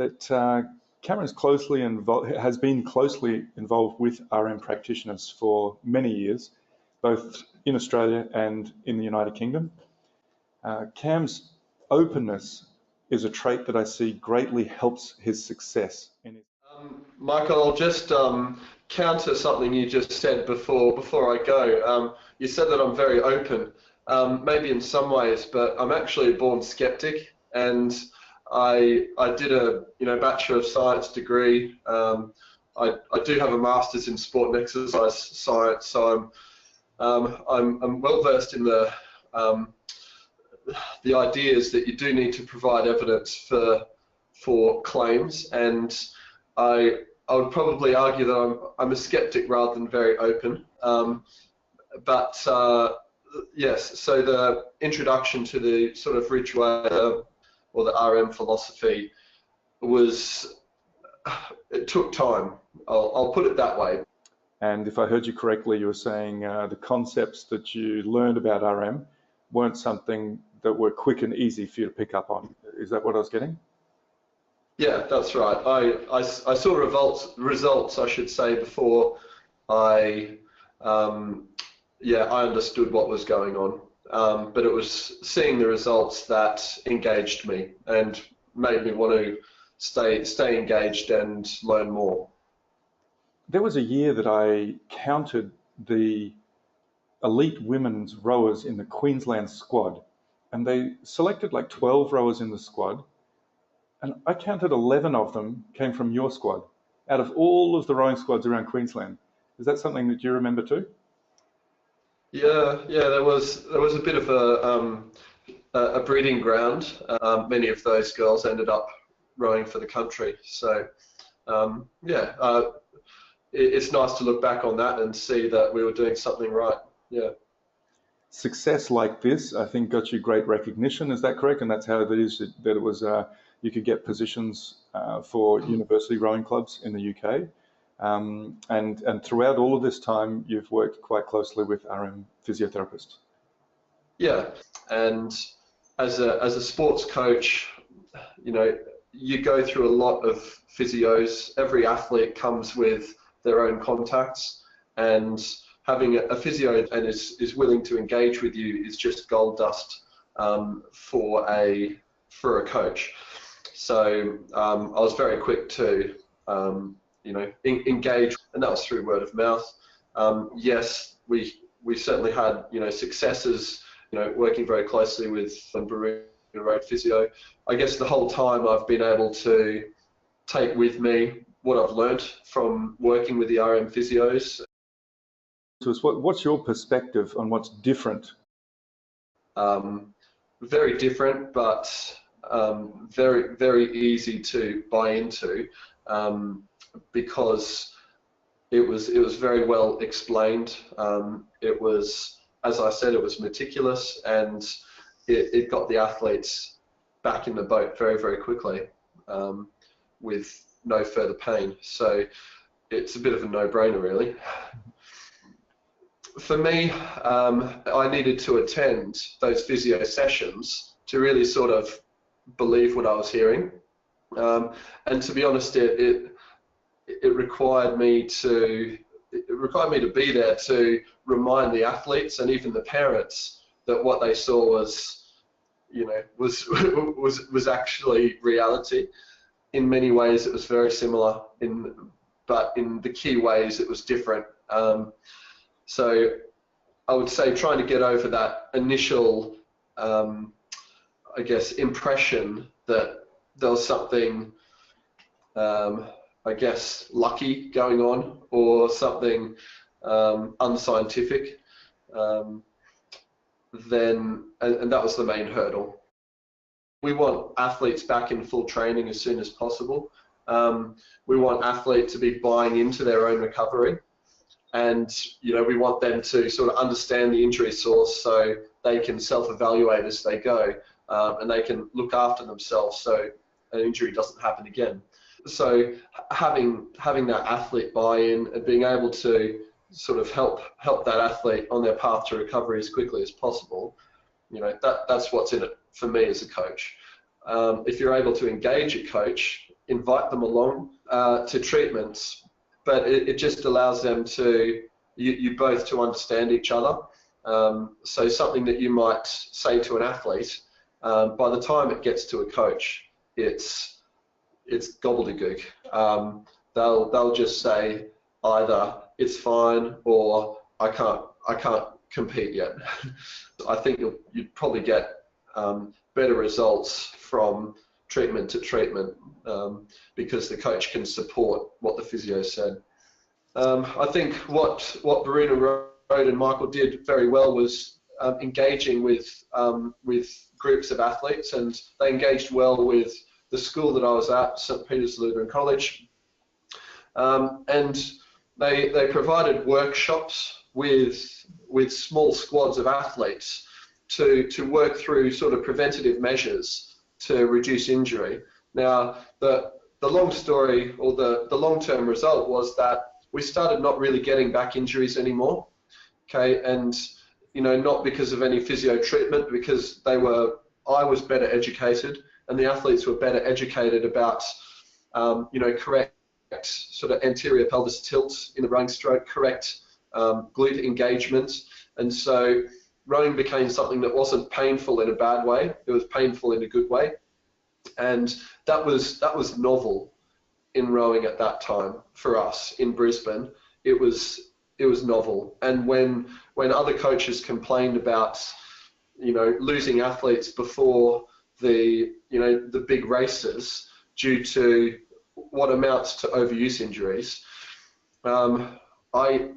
that Cameron's has been closely involved with RM practitioners for many years, both in Australia and in the United Kingdom. Cam's openness is a trait that I see greatly helps his success. Michael, I'll just counter something you just said before I go. You said that I'm very open, maybe in some ways, but I'm actually a born skeptic, and I did a Bachelor of Science degree. I do have a Master's in Sport and Exercise Science, so I'm well versed in the ideas that you do need to provide evidence for claims, and I would probably argue that I'm a skeptic rather than very open. Yes, so the introduction to the sort of Ridgway or the RM philosophy it took time. I'll put it that way. And if I heard you correctly, you were saying the concepts that you learned about RM weren't something that were quick and easy for you to pick up on. Is that what I was getting? Yeah, that's right. I saw results, I should say, before I understood what was going on. But it was seeing the results that engaged me and made me want to stay engaged and learn more. There was a year that I counted the elite women's rowers in the Queensland squad, and they selected like 12 rowers in the squad, and I counted 11 of them came from your squad out of all of the rowing squads around Queensland. Is that something that you remember too? Yeah, there was a bit of a breeding ground. Many of those girls ended up rowing for the country, so it's nice to look back on that and see that we were doing something right. Yeah. Success like this, I think, got you great recognition. Is that correct? And that's how it is that it was. You could get positions for university rowing clubs in the UK. And throughout all of this time, you've worked quite closely with RM physiotherapists. Yeah, and as a sports coach, you go through a lot of physios. Every athlete comes with their own contacts, and having a physio and is willing to engage with you is just gold dust for a coach. So I was very quick to engage, and that was through word of mouth. Yes, we certainly had successes, working very closely with Baroon Road Physio. I guess the whole time I've been able to take with me what I've learnt from working with the RM physios. So what's your perspective on what's different? Very different, but very, very easy to buy into, because it was very well explained. It was, as I said, it was meticulous, and it got the athletes back in the boat very, very quickly, with no further pain. So it's a bit of a no-brainer, really. For me, I needed to attend those physio sessions to really sort of believe what I was hearing, and to be honest, it required me to be there to remind the athletes and even the parents that what they saw was actually reality. In many ways, it was very similar, but in the key ways, it was different. So I would say trying to get over that initial, I guess, impression that there was something, I guess, lucky going on, or something unscientific, then, and that was the main hurdle. We want athletes back in full training as soon as possible. We want athletes to be buying into their own recovery, and we want them to sort of understand the injury source so they can self-evaluate as they go, and they can look after themselves so an injury doesn't happen again. So having that athlete buy-in and being able to sort of help that athlete on their path to recovery as quickly as possible, that's what's in it for me as a coach. If you're able to engage a coach invite them along to treatments, but it just allows them to, you both to understand each other. So something that you might say to an athlete, by the time it gets to a coach, it's gobbledygook. They'll just say either it's fine or I can't compete yet. I think you'd probably get better results from treatment to treatment because the coach can support what the physio said. I think what Baruna Road and Michael did very well was engaging with groups of athletes, and they engaged well with the school that I was at, St. Peter's Lutheran College, and they provided workshops with small squads of athletes to work through sort of preventative measures to reduce injury. Now, the long story, or the long-term result, was that we started not really getting back injuries anymore. Okay, and not because of any physio treatment, because I was better educated, and the athletes were better educated about correct sort of anterior pelvis tilts in the rowing stroke, correct glute engagement, and so rowing became something that wasn't painful in a bad way. It was painful in a good way, and that was novel in rowing at that time for us in Brisbane. It was novel, and when other coaches complained about losing athletes before the big races due to what amounts to overuse injuries, I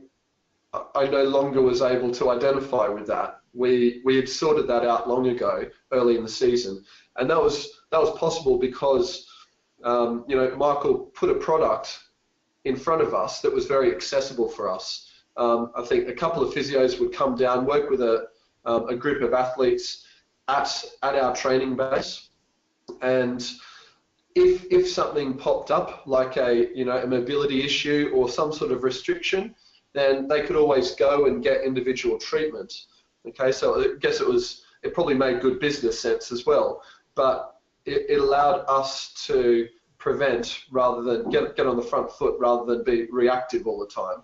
no longer was able to identify with that. We had sorted that out long ago, early in the season, and that was possible because Michael put a product in front of us that was very accessible for us. I think a couple of physios would come down, work with a group of athletes at our training base, and if something popped up, like a mobility issue or some sort of restriction, then they could always go and get individual treatment. Okay, so I guess it probably made good business sense as well, but it allowed us to prevent rather than get on the front foot, rather than be reactive all the time.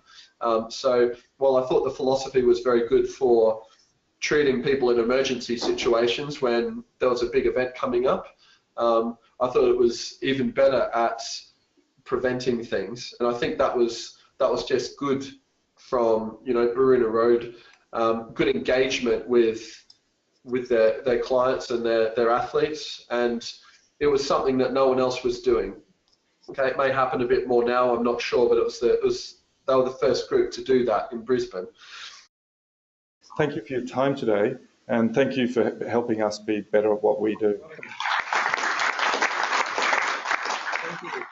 So while I thought the philosophy was very good for treating people in emergency situations when there was a big event coming up, I thought it was even better at preventing things, and I think that was just good from Baruna Road, good engagement with their clients and their athletes, and it was something that no one else was doing. Okay, it may happen a bit more now, I'm not sure, but they were the first group to do that in Brisbane. Thank you for your time today, and thank you for helping us be better at what we do. Thank you.